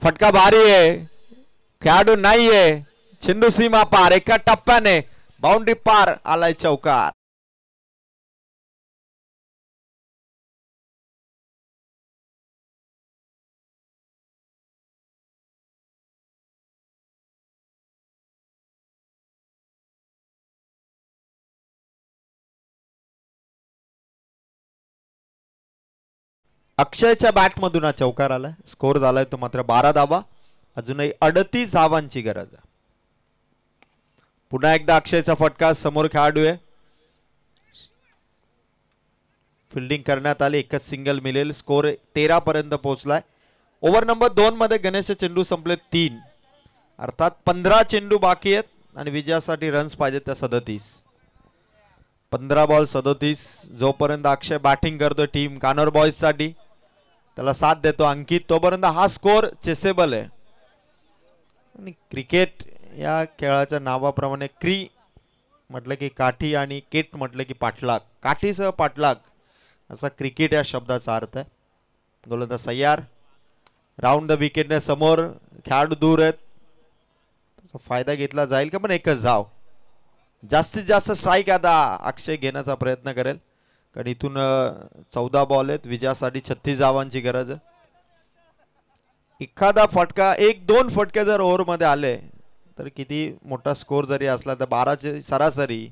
फटका भारी आहे. खेळाडू नाहीये. चेंडू सीमा पार. एका टप्प्याने बाउंड्री पार आलाय चौकार. अक्षयच्या बॅट मधून हा चौकार आलाय. स्कोर झालाय तो मात्र 12 धावा. अजूनही 38 धावांची गरज आहे. पुन्हा एकदा अक्षयचा फटका. समोर खेळाडू आहे. फिल्डिंग करण्यात आली. एकच सिंगल मिळेल. स्कोर 13 पर्यंत पोहोचलाय. ओव्हर नंबर 2 मध्ये गणेशचे चेंडू संपले 3. अर्थात 15 चेंडू बाकी आहेत आणि विजयासाठी रन्स पाहिजेत त्या 37. 15 बॉल 37. जोपर्यंत अक्षय बॅटिंग करतो टीम कानोर बॉयज साठी त्याला साथ देतो अंकित, तोपर्यंत हा स्कोर चेसेबल आहे. आणि क्रिकेट या खेळाच्या नावाप्रमाणे क्री म्हटलं की काठी आणि केट म्हटलं की पाठलाग. काठीसह पाठलाग असा क्रिकेट या शब्दाचा अर्थ आहे. गोलंदाज सय्यार. राऊंड द विकेटने समोर खेळाडू दूर आहेत. त्याचा फायदा घेतला जाईल का? पण एकच धाव. जास्तीत जास्त स्ट्राईक आता अक्षय घेण्याचा प्रयत्न करेल कारण इथून 14 बॉल आहेत. विजयासाठी 36 धावांची गरज आहे. एखादा फटका 1-2 फटके जर ओव्हर मध्ये आले तर किती मोठा स्कोर जरी असला तर 12ची सरासरी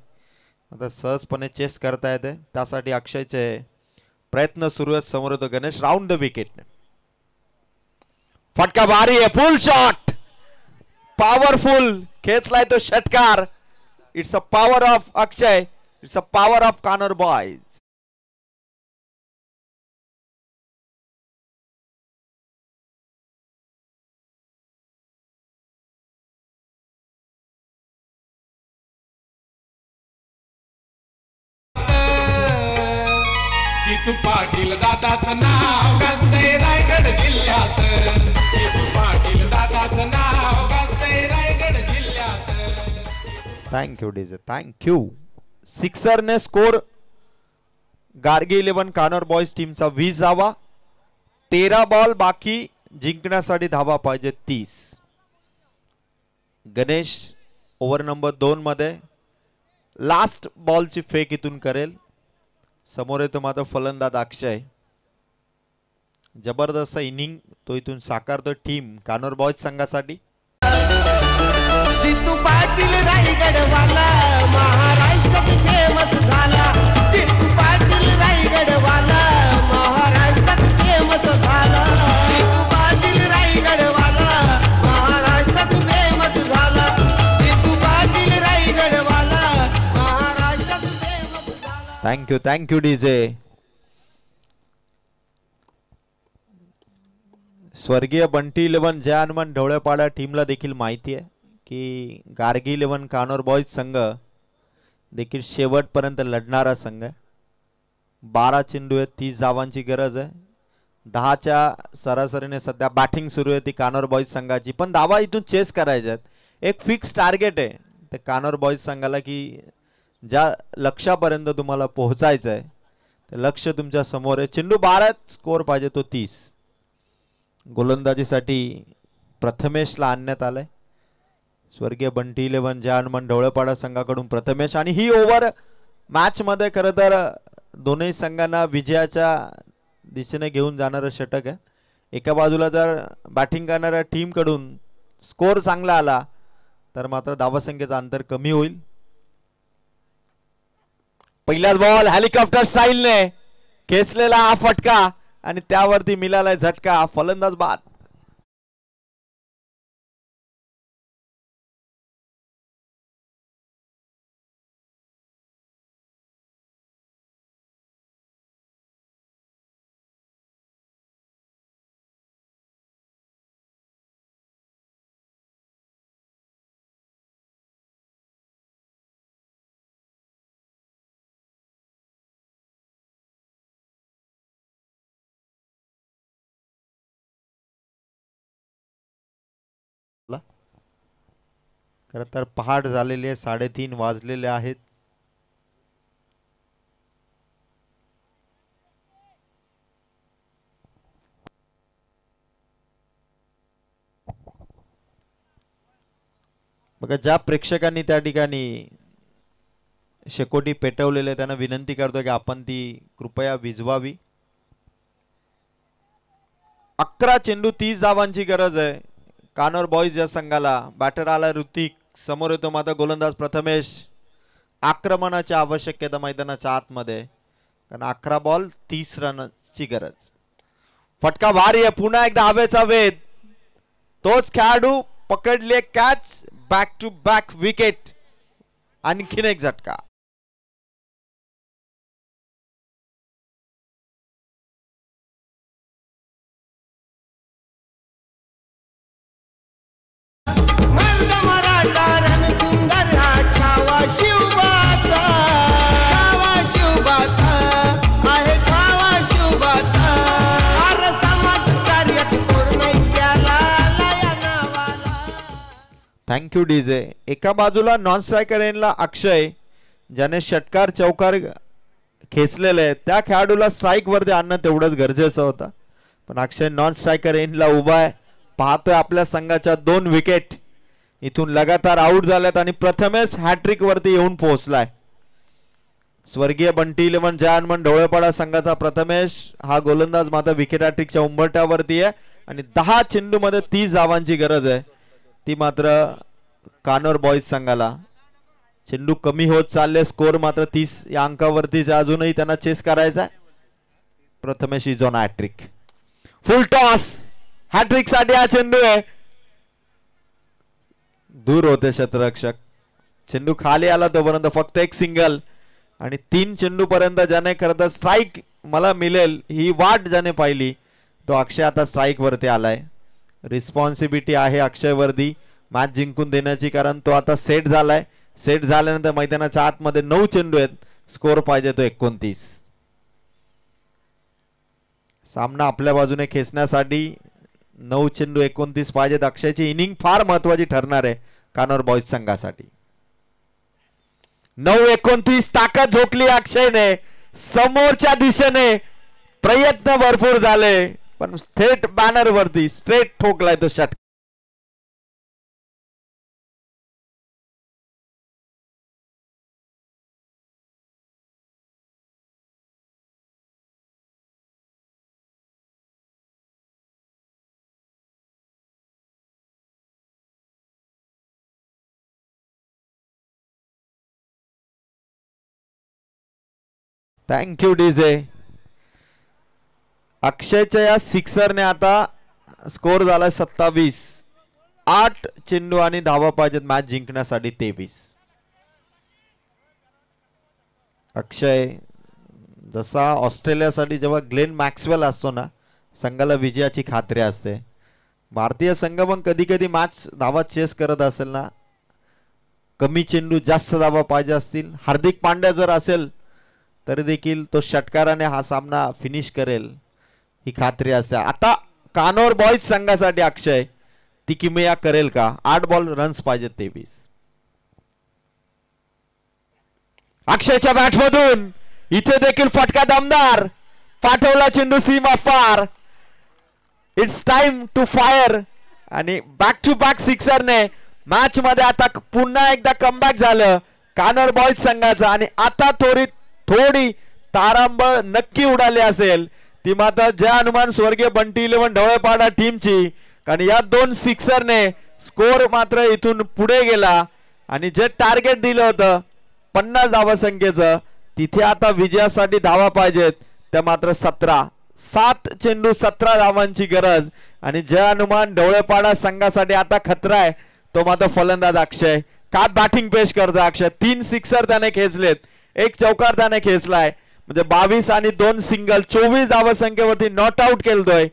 आता सहजपणे चेस करता येते. त्यासाठी अक्षयचे प्रयत्न सुरू आहेत. समोर होतो गणेश. Round the wicket. फटका भारी आहे. फुल शॉट. पॉवरफुल खेचलाय तो षटकार. It's a power of Akshay. It's a power of Kanor boys. Jitu Patil दादाचं नाव गाजतंय रायगड जिल्ह्यात. जितू पाटील दादाचं नाव गाजतंय रायगड जिल्ह्यात. Thank you DJ. थँक्यू. सिक्सरने स्कोर गार्गी 11 कानोर बॉयज टीमचा 20 धावा. 13 बॉल बाकी. जिंकण्यासाठी धावा पाहिजे 30. गणेश ओव्हर नंबर 2 मध्ये लास्ट बॉलची फेक इथून करेल. समोर येतो मात्र फलंदाज अक्षय. जबरदस्त इनिंग तो इथून साकारतो टीम कानोर बॉयज संघासाठी. जितू पाटील रायगडवाला महाराष्ट्रात फेमस झाला. जितू पाटील रायगडवाला महाराष्ट्रात फेमस झाला. जितू पाटील रायगडवाला महाराष्ट्रात फेमस झाला. जितू पाटील रायगडवाला महाराष्ट्रात फेमस झाला. Thank you DJ. स्वर्गीय बंटी 11 जय हनुमान ढवळेपाडा टीमला देखील माहिती आहे की गार्गी 11 कानोर बॉयज संघ देखील शेवटपर्यंत लढणारा संघ आहे. 12 चेंडू आहेत, 30 धावांची गरज आहे. 10च्या सरासरीने सध्या बॅटिंग सुरू आहे ती कानोर बॉयज संघाची. पण धावा इथून चेस करायच्या आहेत. एक फिक्स टार्गेट आहे ते कानोर बॉयज संघाला की ज्या लक्ष्यापर्यंत तुम्हाला पोहोचायचं आहे ते लक्ष तुमच्या समोर आहे. चेंडू 12 स्कोर पाहिजे तो 30. गोलंदाजीसाठी प्रथमेशला आणण्यात आलंय. स्वर्गीय बंटी 11 जय हनुमान ढवळेपाडा संघाकडून प्रथमेश. आणि ही ओव्हर मॅच मध्ये खरं तर दोन्ही संघांना विजयाच्या दिशेने घेऊन जाणारं षटक आहे. एका बाजूला जर बॅटिंग करणाऱ्या टीम कडून स्कोर चांगला आला तर मात्र धावसंख्येचं अंतर कमी होईल. पहिलाच बॉल हेलिकॉप्टर स्टाईलने खेचलेला हा फटका आणि त्यावरती मिळालाय झटका. फलंदाज बाद. खरं तर पहाट झालेली आहे. 3:30 वाजलेले आहेत. बघा ज्या प्रेक्षकांनी त्या ठिकाणी शेकोटी पेटवलेले त्यांना विनंती करतो की आपण ती कृपया विझवावी. 11 चेंडू 30 धावांची गरज आहे कानोर बॉयज या संघाला. बॅटर आला ऋतिक. समोर येतो मात्र गोलंदाज प्रथमेश. आक्रमणाची आवश्यकता मैदानाच्या आतमध्ये कारण 11 बॉल 30 रनची गरज. फटका भारी आहे. पुन्हा एकदा हवेचा वेध. तोच खेळाडू पकडले catch. Back to back wicket. आणखीन एक झटका. Thank you DJ. एका बाजूला नॉन स्ट्रायकर एंडला अक्षय ज्याने षटकार चौकार खेचलेले आहेत. त्या खेळाडूला स्ट्राईक वरती आणणं तेवढंच गरजेचं होतं. पण अक्षय नॉन स्ट्रायकर एंडला उभा आहे. पाहतोय आपल्या संघाच्या 2 विकेट इथून लगातार आउट झाल्यात आणि प्रथमेश हॅट्रिक वरती येऊन पोहोचलाय. स्वर्गीय बंटी 11 जय हनुमान ढवळेपाडा संघाचा प्रथमेश हा गोलंदाज मात्र विकेट हॅट्रिकच्या उंबरठ्यावरती आहे आणि 10 चेंडू मध्ये 30 धावांची गरज आहे ती मात्र कानोर बॉयज संघाला. चेंडू कमी होत चालले. स्कोर मात्र 30 या अंकावरतीच अजूनही त्यांना चेस करायचा. Prathamesh is on hat-trick. Full toss. Hat-trick साठी हा चेंडू आहे. दूर होते क्षेत्ररक्षक. चेंडू खाली आला तोपर्यंत फक्त एक सिंगल आणि 3 चेंडू पर्यंत ज्याने खरं तर स्ट्राईक मला मिळेल ही वाट ज्याने पाहिली तो अक्षय आता स्ट्राईक वरती आलाय. रिस्पॉन्सिबिलिटी आहे अक्षय वरती मॅच जिंकून देण्याची कारण तो आता सेट झालाय. सेट झाल्यानंतर मैदानाच्या आतमध्ये 9 चेंडू आहेत. स्कोर पाहिजे तो 29. सामना आपल्या बाजूने खेचण्यासाठी 9 चेंडू 29 पाहिजेत. अक्षयची इनिंग फार महत्वाची ठरणार आहे कानोर बॉयज संघासाठी. 9-29 ताकद झोकली अक्षयने. समोरच्या दिशेने प्रयत्न भरपूर झाले पण थेट बॅनर वरती स्ट्रेट ठोकलाय तो षटकार. Thank you DJ. अक्षयच्या या सिक्सरने आता स्कोर झालाय 27. 8 चेंडू आणि धावा पाहिजेत मॅच जिंकण्यासाठी 23. अक्षय जसा ऑस्ट्रेलियासाठी जेव्हा ग्लेन मॅक्सवेल असतो ना, संघाला विजयाची खात्री असते. भारतीय संघ पण कधी कधी मॅच धावा चेस करत असेल ना, कमी चेंडू जास्त धावा पाहिजे असतील, हार्दिक पांड्या जर असेल तरी देखील तो षटकाराने हा सामना फिनिश करेल ही खात्री असते. आता कानोर बॉईज संघासाठी अक्षय ती किमया करेल का? 8 बॉल रन्स पाहिजेत 23. अक्षयच्या बॅटमधून इथे देखील फटका दमदार पाठवला चेंडू सीमा पार. इट्स टाइम टू फायर आणि बॅक टू बॅक सिक्सरने मॅच मध्ये आता पुन्हा एकदा कमबॅक झालं कानोर बॉईज संघाचं. आणि आता थोडी तारांबळ नक्की उडाली असेल ती मात्र जय हनुमान स्वर्गीय बंटी 11 ढवळेपाडा टीमची, कारण या 2 सिक्सरने स्कोर मात्र इथून पुढे गेला. आणि जे टार्गेट दिलं होतं 50 धावा संख्येचं, तिथे आता विजयासाठी धावा पाहिजेत त्या मात्र 17. 7 चेंडू 17 धावांची गरज. आणि जय हनुमान ढवळेपाडा संघासाठी आता खतरा आहे तो मात्र फलंदाज अक्षय. का बॅटिंग पेश करतो अक्षय. 3 सिक्सर त्याने खेचलेत, 1 चौकार त्याने खेचलाय, म्हणजे 22 आणि 2 सिंगल 24 धावा संख्येवरती नॉट आउट केलतोय.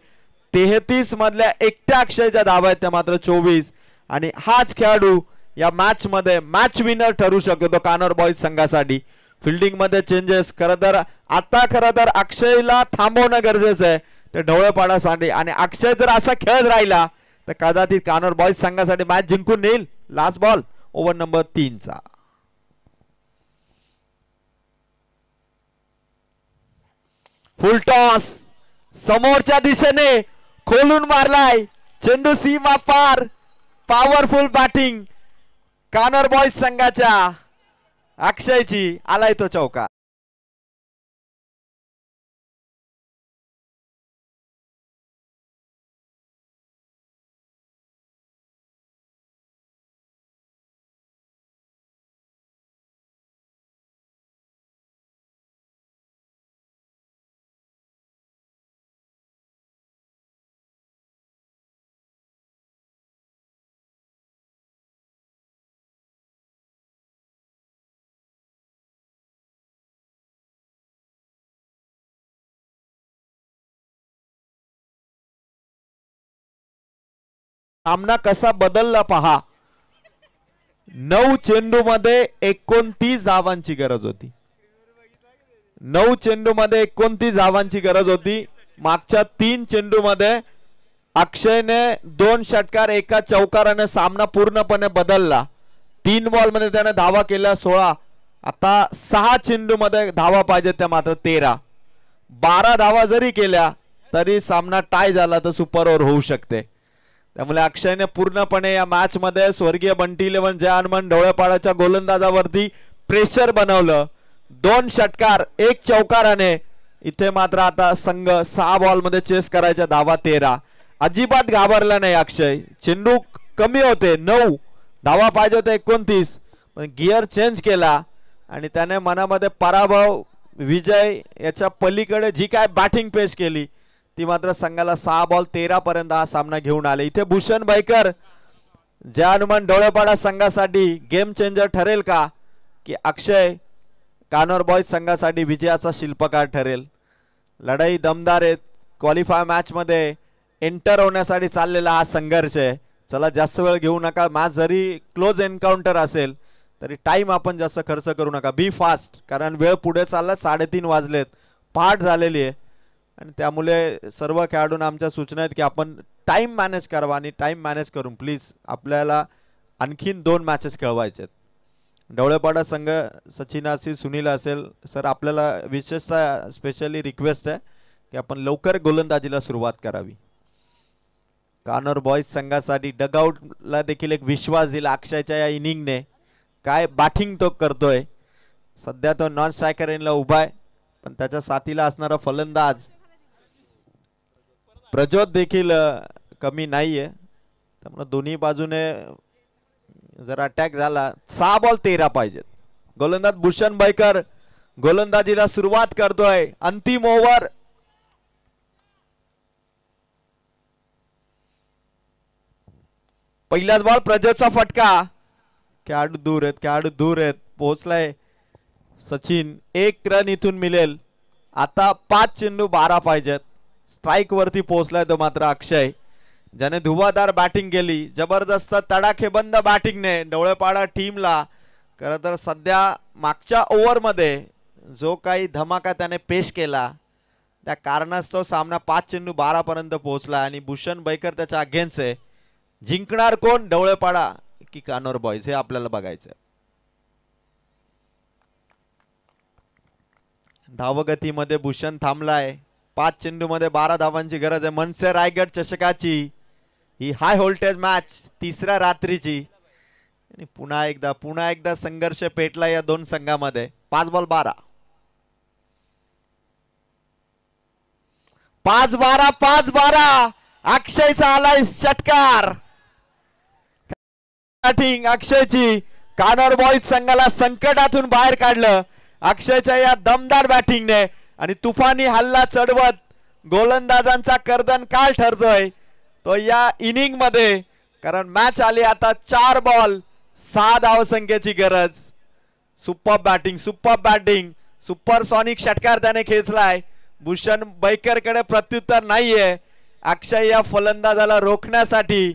33 मधल्या एकट्या अक्षयच्या धावा आहेत त्या मात्र 24. आणि हाच खेळाडू या मॅच मध्ये मॅच विनर ठरू शकतो कानोर बॉईज संघासाठी. फिल्डिंग मध्ये चेंजेस खरं तर अक्षयला थांबवणं गरजेचं आहे ते ढवळेपाडासाठी. आणि अक्षय जर असा खेळत राहिला तर कदाचित कानोर बॉईज संघासाठी मॅच जिंकून नेईल. लास्ट बॉल ओव्हर नंबर 3 चा. फुल टॉस समोरच्या दिशेने खोलून मारलाय चेंडू सीमा पार. पॉवरफुल बॅटिंग कानोर बॉईज संघाच्या अक्षयची. आलाय तो चौका. सामना कसा बदलला पहा. 9 चेंडू मध्ये 29 धावांची गरज होती. 9 चेंडू मध्ये 29 धावांची गरज होती. मागच्या 3 चेंडू मध्ये अक्षयने 2 षटकार 1 चौकाराने सामना पूर्णपणे बदलला. 3 बॉल मध्ये त्याने धावा केल्या 16. आता 6 चेंडू मध्ये धावा पाहिजे त्या मात्र 13. 12 धावा जरी केल्या तरी सामना टाय झाला तर सुपर ओव्हर होऊ शकते. त्यामुळे अक्षयने पूर्णपणे या मॅच मध्ये स्वर्गीय बंटी 11 जय हनुमान ढवळेपाडाच्या गोलंदाजावरती प्रेशर बनवलं. 2 षटकार 1 चौकाराने इथे मात्र आता संघ 6 बॉल मध्ये चेस करायच्या धावा 13. अजिबात घाबरला नाही अक्षय. चेंडू कमी होते 9 धावा पाहिजे होते 29, पण गिअर चेंज केला आणि त्याने मनामध्ये पराभव विजय याच्या पलीकडे जी काय बॅटिंग पेश केली ती मात्र संघाला 6 बॉल 13 पर्यंत हा सामना घेऊन आले. इथे भूषण भाईकर जय हनुमान ढवळेपाडा संघासाठी गेम चेंजर ठरेल का, की अक्षय कानोर बॉईज संघासाठी विजयाचा शिल्पकार ठरेल. लढाई दमदार आहेत. क्वालिफाय मॅच मध्ये एंटर होण्यासाठी चाललेला हा संघर्ष आहे. चला जास्त वेळ घेऊ नका. मॅच जरी क्लोज एन्काउंटर असेल तरी टाइम आपण जास्त खर्च करू नका. बी फास्ट, कारण वेळ पुढे चालला. 3:30 वाजलेत. पहाट झालेली आहे आणि त्यामुळे सर्व खेळाडूंना आमच्या सूचना आहेत की आपण टाइम मॅनेज करावा. आणि टाइम मॅनेज करून प्लीज आपल्याला आणखीन 2 मॅचेस खेळवायचे आहेत. ढवळेपाडा संघ सचिन असेल सुनील असेल सर, आपल्याला विशेषतः स्पेशली रिक्वेस्ट आहे की आपण लवकर गोलंदाजीला सुरुवात करावी. कानोर बॉईज संघासाठी डगआउटला देखील एक विश्वास दिला अक्षयच्या या इनिंगने. काय बॅटिंग तो करतोय. सध्या तो नॉन स्ट्रायकर इनला उभा आहे, पण त्याच्या साथीला असणारा फलंदाज प्रज्योत देखील कमी नाहीये. त्यामुळे दोन्ही बाजूने जर अटॅक झाला 6 बॉल 13 पाहिजेत. गोलंदाज भूषण भाईकर गोलंदाजीला सुरुवात करतोय. अंतिम ओव्हर. पहिलाच बॉल प्रज्योतचा फटका. खेळाडू दूर आहेत. पोहोचलाय सचिन. 1 रन इथून मिळेल. आता 5 चेंडू 12 पाहिजेत. स्ट्राइक वरती पोहोचलाय तो मात्र अक्षय, ज्याने धुवाधार बॅटिंग केली. जबरदस्त तडाखेबंद बॅटिंगने डोळेपाडा टीमला खरं तर सध्या मागच्या ओव्हर मध्ये जो काही धमाका त्याने पेश केला त्या कारणास्तव सामना 5 चेंडू 12 पर्यंत पोहोचला आणि भूषण बैकर त्याच्या अगेन्स्ट आहे. जिंकणार कोण, डोळेपाडा की कानोर बॉयज, हे आपल्याला बघायचं. धावगतीमध्ये भूषण थांबलाय. 5 चेंडू मध्ये 12 धावांची गरज आहे. मनसे रायगड चषकाची ही हाय व्होल्टेज मॅच 3ऱ्या रात्रीची आणि पुन्हा एकदा संघर्ष पेटला या दोन संघामध्ये. 5 बॉल 12. 5-12 अक्षयचा आलाय षटकार. बॅटिंग अक्षयची. कानोर बॉयज संघाला संकटातून बाहेर काढलं अक्षयच्या या दमदार बॅटिंगने आणि तुफानी हल्ला चढवत गोलंदाजांचा कर्दन काल ठरतोय तो या इनिंग मध्ये. कारण मॅच आली आता 4 बॉल 6 धावसंख्येची गरज. सुपर बॅटिंग सुपरसॉनिक षटकार त्याने खेचलाय. भूषण बैकर कडे प्रत्युत्तर नाहीये. अक्षय या फलंदाजाला रोखण्यासाठी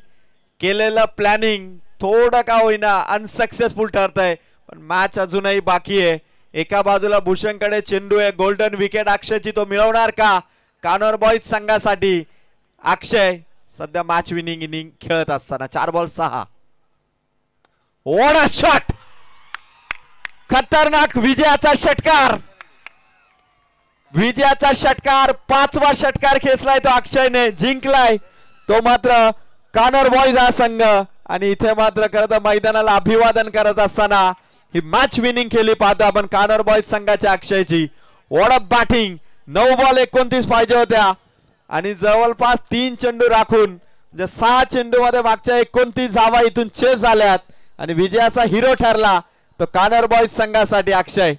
केलेलं प्लॅनिंग थोडं का होईना अनसक्सेसफुल ठरतंय, पण मॅच अजूनही बाकी आहे. एका बाजूला भूषण कडे चेंडू आहे. गोल्डन विकेट अक्षयची तो मिळवणार का कानोर बॉयज संघासाठी. अक्षय सध्या मॅच विनिंग इनिंग खेळत असताना 4 बॉल 6. What a shot. खतरनाक विजयाचा षटकार. 5वा षटकार खेचलाय तो अक्षयने. जिंकलाय तो मात्र कानोर बॉयज हा संघ आणि इथे मात्र खरं तर मैदानाला अभिवादन करत असताना ही मॅच विनिंग केली पाहतो आपण कानोर बॉयज संघाच्या अक्षयची. What a batting. 9 बॉल 29 पाहिजे होत्या आणि जवळपास 3 चेंडू राखून म्हणजे 6 चेंडू मध्ये मागच्या 29 धावा इथून चेस झाल्यात आणि विजयाचा हिरो ठरला तो कानोर बॉयज संघासाठी Akshay.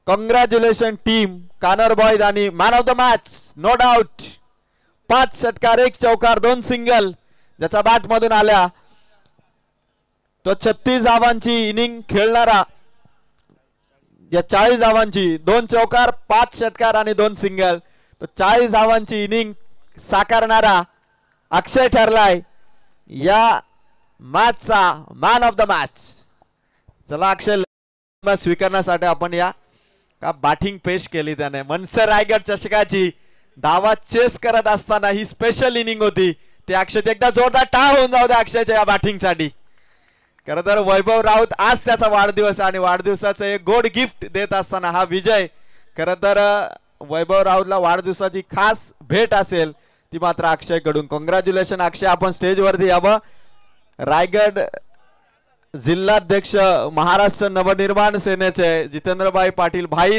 Congratulation team Kanor boys आणि man of the match no doubt. 5 षटकार 1 चौकार 2 सिंगल ज्याच्या बॅट मधून आल्या तो 36 धावांची इनिंग खेळणारा. या 40 धावांची 2 चौकार 5 षटकार आणि 2 सिंगल तो 40 धावांची इनिंग साकारणारा अक्षय ठरलाय या मॅचचा मॅन ऑफ द मॅच. चला अक्षय स्वीकारण्यासाठी आपण या का बॅटिंग पेश केली त्याने. मनसे रायगड चषकाची धावा चेस करत असताना ही स्पेशल इनिंग होती. ते अक्षय एकदा जोरदार टाळ होऊन जाऊ द्या अक्षयच्या या बॅटिंगसाठी. खरं तर वैभव राऊत आज त्याचा वाढदिवस आणि वाढदिवसाचं एक गोड गिफ्ट देत असताना हा विजय खरं तर वैभव राऊतला वाढदिवसाची खास भेट असेल ती मात्र अक्षय कडून. कॉंग्रॅच्युलेशन अक्षय. आपण स्टेजवरती यावं. रायगड जिल्हाध्यक्ष महाराष्ट्र नवनिर्माण सेनेचे जितेंद्रभाई पाटील भाई